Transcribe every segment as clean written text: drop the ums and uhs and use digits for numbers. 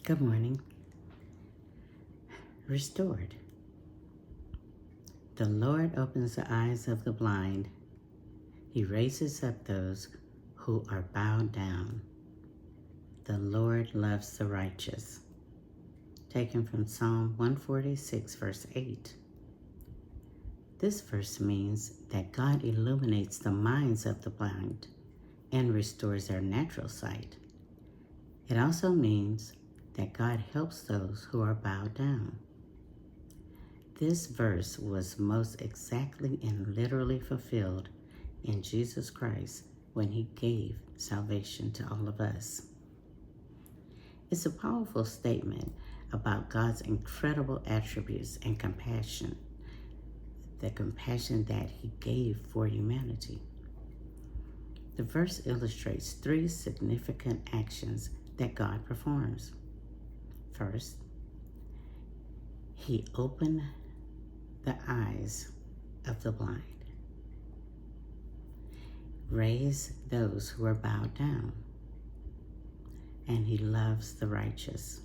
Good morning. Restored. The Lord opens the eyes of the blind. He raises up those who are bowed down. The Lord loves the righteous. Taken from Psalm 146, verse 8. This verse means that God illuminates the minds of the blind and restores their natural sight. It also means that God helps those who are bowed down. This verse was most exactly and literally fulfilled in Jesus Christ when he gave salvation to all of us. It's a powerful statement about God's incredible attributes and compassion, the compassion that he gave for humanity. The verse illustrates three significant actions that God performs. First, he opened the eyes of the blind, raised those who are bowed down, and he loves the righteous.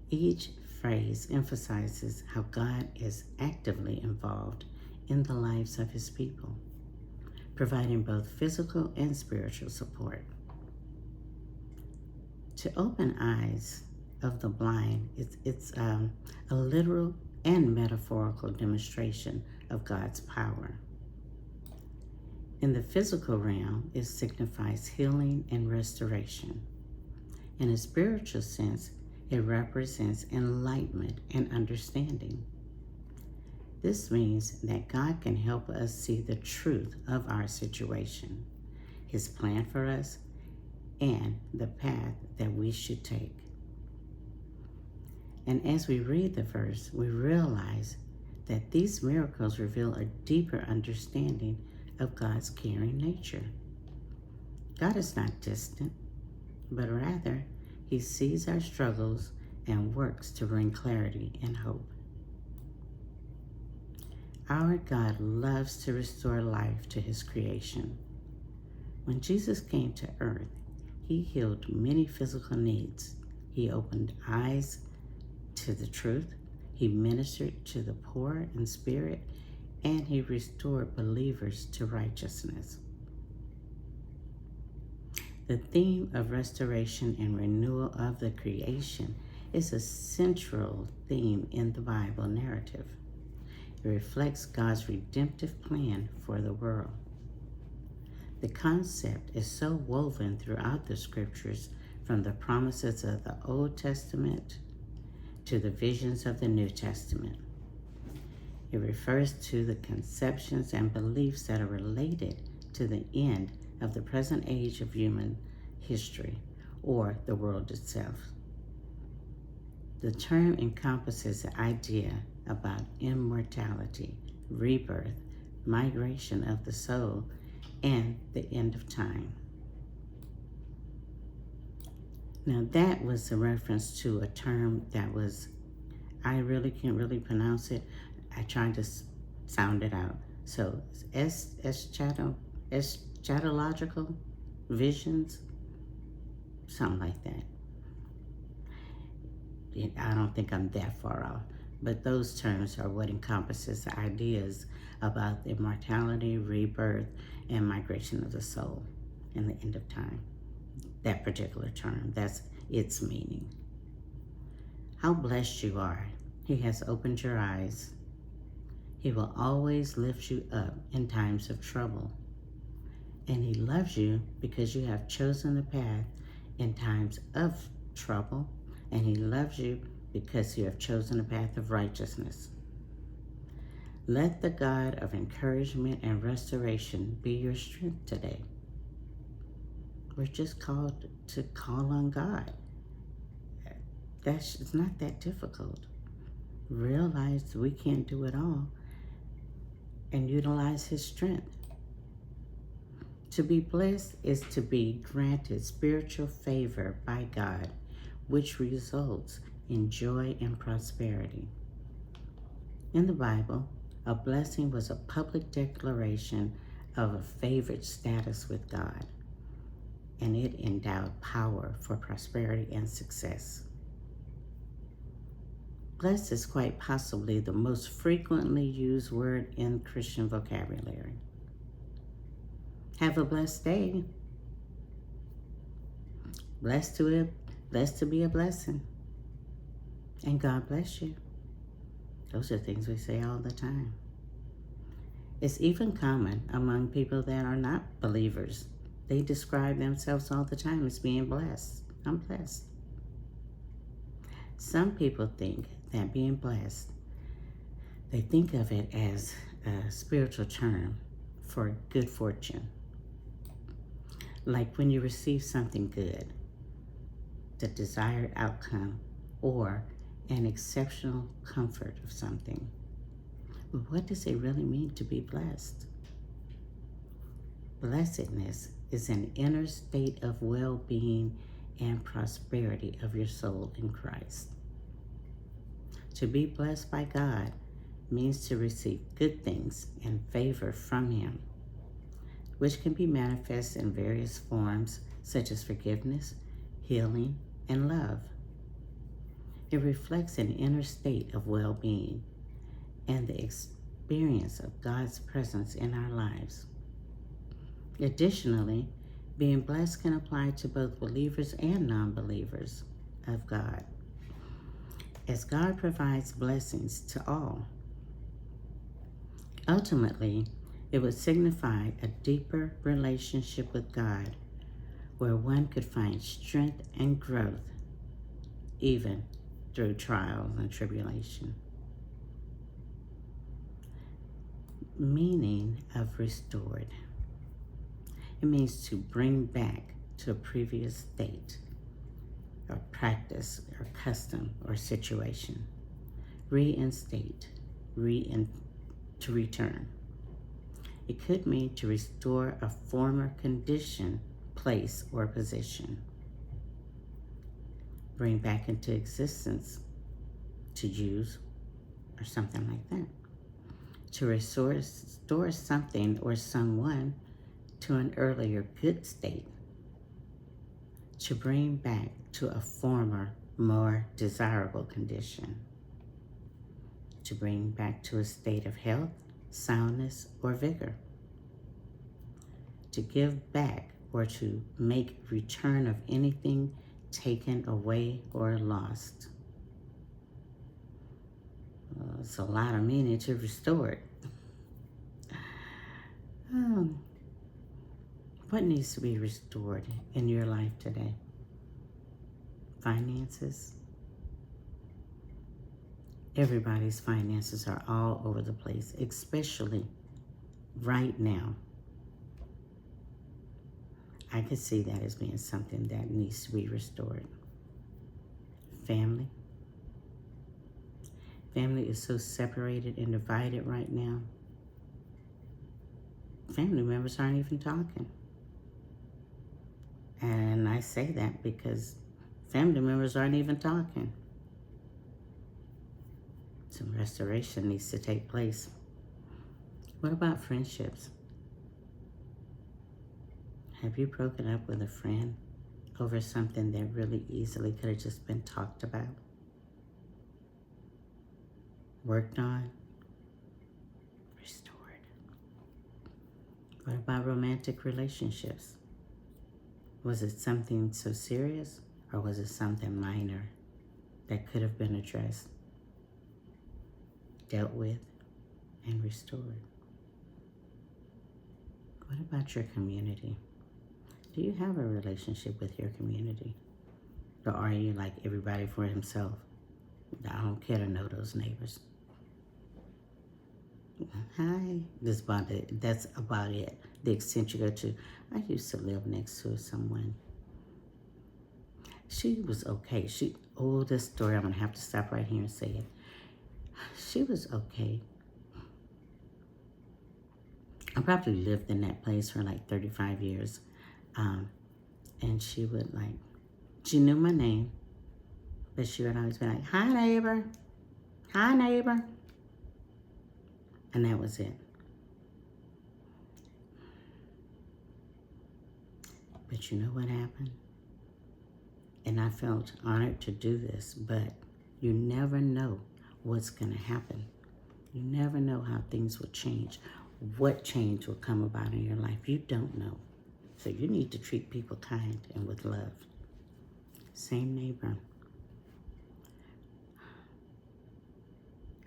Each phrase emphasizes how God is actively involved in the lives of his people, providing both physical and spiritual support. To open eyes of the blind, it's a literal and metaphorical demonstration of God's power. In the physical realm, it signifies healing and restoration. In a spiritual sense, it represents enlightenment and understanding. This means that God can help us see the truth of our situation, his plan for us, and the path that we should take. And as we read the verse, we realize that these miracles reveal a deeper understanding of God's caring nature. God is not distant, but rather he sees our struggles and works to bring clarity and hope. Our God loves to restore life to his creation. When Jesus came to earth, he healed many physical needs. He opened eyes to the truth, he ministered to the poor in spirit, and he restored believers to righteousness. The theme of restoration and renewal of the creation is a central theme in the Bible narrative. It reflects God's redemptive plan for the world. The concept is so woven throughout the scriptures, from the promises of the Old Testament to the visions of the New Testament. It refers to the conceptions and beliefs that are related to the end of the present age of human history, or the world itself. The term encompasses the idea about immortality, rebirth, migration of the soul, and the end of time. Now that was a reference to a term that was, I really can't really pronounce it. I tried to sound it out. So eschatological visions, something like that. I don't think I'm that far off, but those terms are what encompasses the ideas about immortality, rebirth, and migration of the soul and the end of time. That particular term, that's its meaning. How blessed you are. He has opened your eyes. He will always lift you up in times of trouble. And he loves you because you have chosen the path in times of trouble. And he loves you because you have chosen a path of righteousness. Let the God of encouragement and restoration be your strength today. We're just called to call on God. It's not that difficult. Realize we can't do it all and utilize his strength. To be blessed is to be granted spiritual favor by God, which results in joy and prosperity. In the Bible, a blessing was a public declaration of a favored status with God. and it endowed power for prosperity and success. Blessed is quite possibly the most frequently used word in Christian vocabulary. Have a blessed day. Blessed to be a blessing. And God bless you. Those are things we say all the time. It's even common among people that are not believers. They describe themselves all the time as being blessed. I'm blessed. Some people think that being blessed, they think of it as a spiritual term for good fortune. Like when you receive something good, the desired outcome, or an exceptional comfort of something. But what does it really mean to be blessed? Blessedness is an inner state of well-being and prosperity of your soul in Christ. To be blessed by God means to receive good things and favor from Him, which can be manifest in various forms such as forgiveness, healing, and love. It reflects an inner state of well-being and the experience of God's presence in our lives. Additionally, being blessed can apply to both believers and non-believers of God, as God provides blessings to all. Ultimately, it would signify a deeper relationship with God, where one could find strength and growth, even through trials and tribulation. Meaning of restored. It means to bring back to a previous state, or practice, or custom, or situation. Reinstate, to return. It could mean to restore a former condition, place, or position. Bring back into existence, to use, or something like that. To restore something or someone to an earlier good state. To bring back to a former, more desirable condition. To bring back to a state of health, soundness, or vigor. To give back or to make return of anything taken away or lost. It's a lot of meaning to restore it. What needs to be restored in your life today? Finances. Everybody's finances are all over the place, especially right now. I could see that as being something that needs to be restored. Family. Family is so separated and divided right now. Family members aren't even talking. And I say that because family members aren't even talking. Some restoration needs to take place. What about friendships? Have you broken up with a friend over something that really easily could have just been talked about? Worked on? Restored. What about romantic relationships? Was it something so serious, or was it something minor that could have been addressed, dealt with, and restored? What about your community? Do you have a relationship with your community? Or are you like everybody for himself? I don't care to know those neighbors. Hi. That's about it. The extent you go to. I used to live next to someone. She was okay. This story, I'm going to have to stop right here and say it. She was okay. I probably lived in that place for like 35 years. And she knew my name, but she would always be like, hi, neighbor. Hi, neighbor. And that was it. But you know what happened? And I felt honored to do this, but you never know what's going to happen. You never know how things will change, what change will come about in your life. You don't know. So you need to treat people kind and with love. Same neighbor.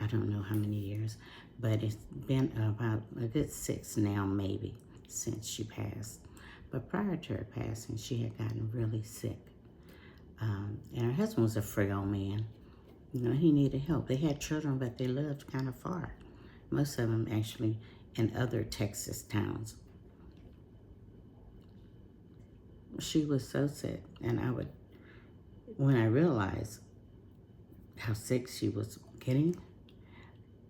I don't know how many years, but it's been about a good 6 now, maybe, since she passed. But prior to her passing, she had gotten really sick. And her husband was a frail man. You know, he needed help. They had children, but they lived kind of far. Most of them actually in other Texas towns. She was so sick, and when I realized how sick she was getting,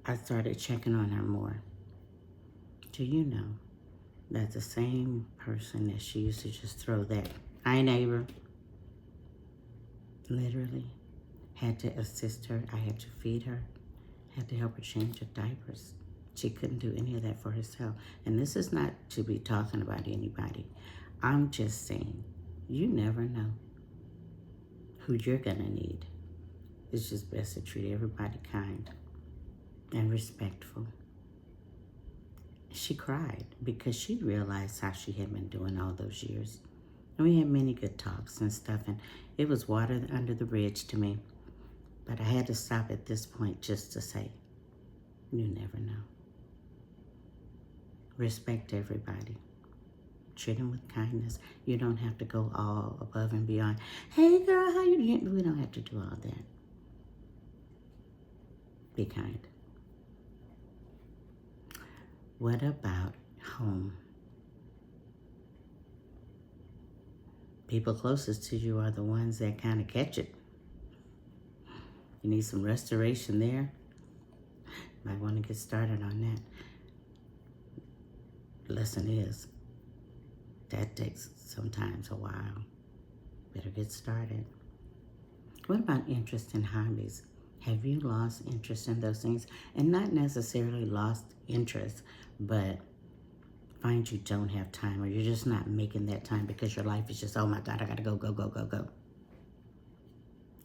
I started checking on her more. Do you know that the same person that she used to just throw that, "Hi neighbor," literally had to assist her. I had to feed her, had to help her change her diapers. She couldn't do any of that for herself. And this is not to be talking about anybody. I'm just saying, you never know who you're gonna need. It's just best to treat everybody kind and respectful. She cried because she realized how she had been doing all those years. And we had many good talks and stuff, and it was water under the bridge to me. But I had to stop at this point just to say, you never know. Respect everybody. Treat them with kindness. You don't have to go all above and beyond. "Hey girl, how you doing?" We don't have to do all that. Be kind. What about home? People closest to you are the ones that kind of catch it. You need some restoration there. Might want to get started on that. Lesson is, that takes sometimes a while. Better get started. What about interest in hobbies? Have you lost interest in those things? And not necessarily lost interest, but find you don't have time, or you're just not making that time because your life is just, oh my God, I gotta go, go, go, go, go.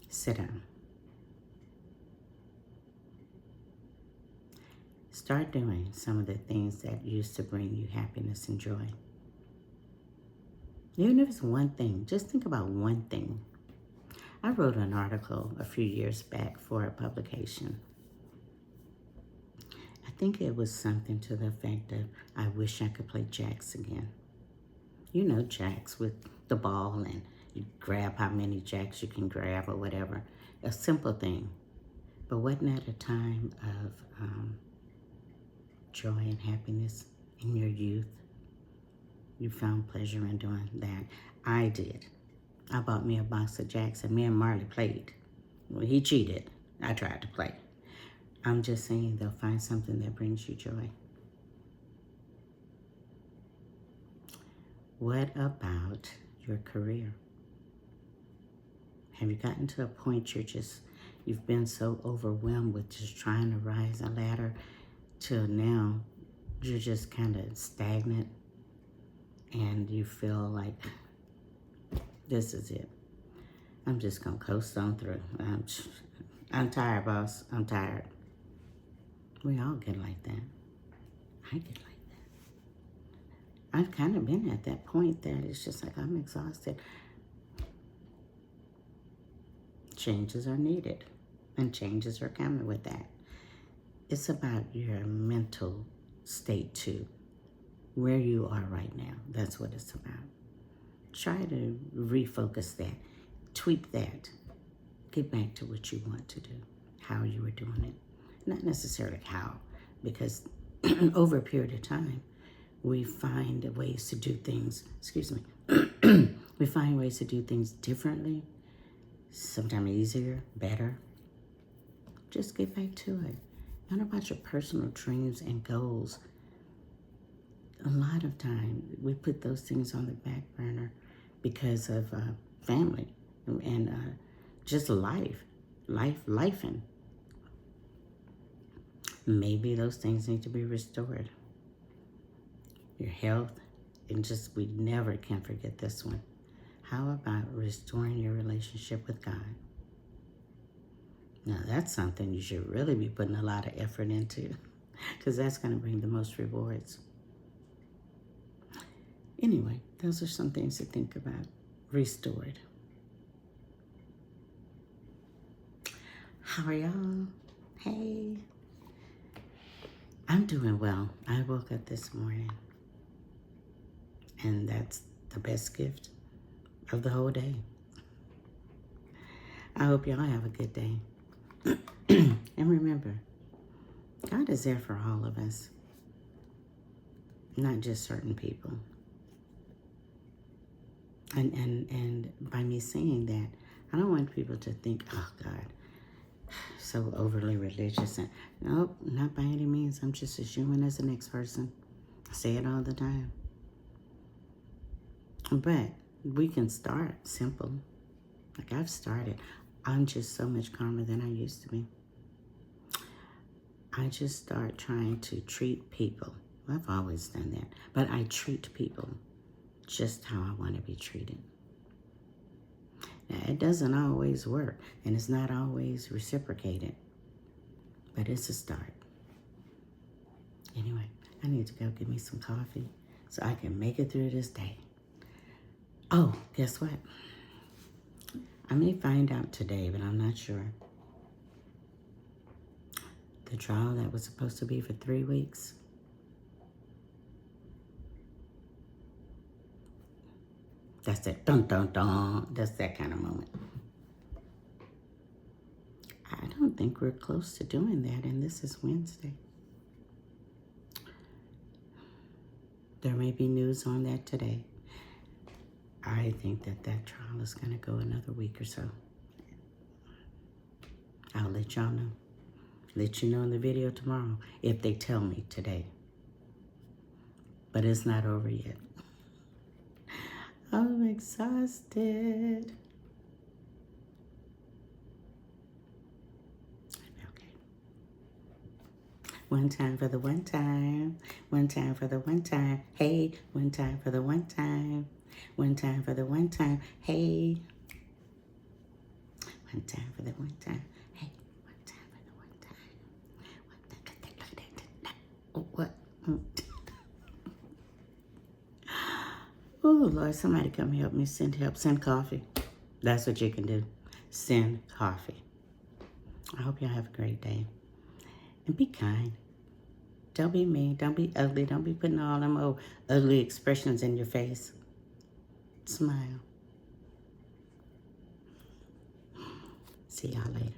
Sit down. Start doing some of the things that used to bring you happiness and joy. Even if it's one thing, just think about one thing. I wrote an article a few years back for a publication. I think it was something to the effect of, I wish I could play jacks again. You know, jacks with the ball, and you grab how many jacks you can grab or whatever. A simple thing. But wasn't that a time of joy and happiness in your youth? You found pleasure in doing that. I did. I bought me a box of jacks, and me and Marley played. Well, he cheated. I tried to play. I'm just saying, they'll find something that brings you joy. What about your career? Have you gotten to a point you've been so overwhelmed with just trying to rise a ladder till now you're just kind of stagnant and you feel like this is it? I'm just gonna coast on through. I'm tired, boss. I'm tired. We all get like that. I get like that. I've kind of been at that point that it's just like I'm exhausted. Changes are needed, and changes are coming with that. It's about your mental state too, where you are right now. That's what it's about. Try to refocus that, tweak that, get back to what you want to do, how you were doing it. Not necessarily how, because over a period of time, we find ways to do things, we find ways to do things differently, sometimes easier, better. Just get back to it. Not about your personal dreams and goals. A lot of time, we put those things on the back burner because of family and just lifing. Maybe those things need to be restored. Your health and just we never can forget this one. How about restoring your relationship with God? Now that's something you should really be putting a lot of effort into because that's going to bring the most rewards. Anyway, those are some things to think about. Restored. How are y'all? Hey. I'm doing well. I woke up this morning and that's the best gift of the whole day. I hope y'all have a good day. And remember, God is there for all of us, not just certain people. And by me saying that, I don't want people to think, oh God, so overly religious. And nope, not by any means. I'm just as human as the next person. I say it all the time. But we can start simple. Like I've started. I'm just so much calmer than I used to be. I just start trying to treat people. Well, I've always done that. But I treat people just how I want to be treated. Now, it doesn't always work, and it's not always reciprocated, but it's a start. Anyway, I need to go get me some coffee so I can make it through this day. Oh, guess what? I may find out today, but I'm not sure. The trial that was supposed to be for 3 weeks, that's that dun dun dun. That's that kind of moment. I don't think we're close to doing that, and this is Wednesday. There may be news on that today. I think that trial is going to go another week or so. I'll let y'all know. Let you know in the video tomorrow if they tell me today. But it's not over yet. I'm exhausted. Okay. One time for the one time. One time for the one time. Hey, one time for the one time. One time for the one time. Hey. One time for the one time. Hey. One time for the one time. What? Oh, Lord, somebody come help me. Send help. Send coffee. That's what you can do. Send coffee. I hope y'all have a great day. And be kind. Don't be mean. Don't be ugly. Don't be putting all them old ugly expressions in your face. Smile. See y'all later.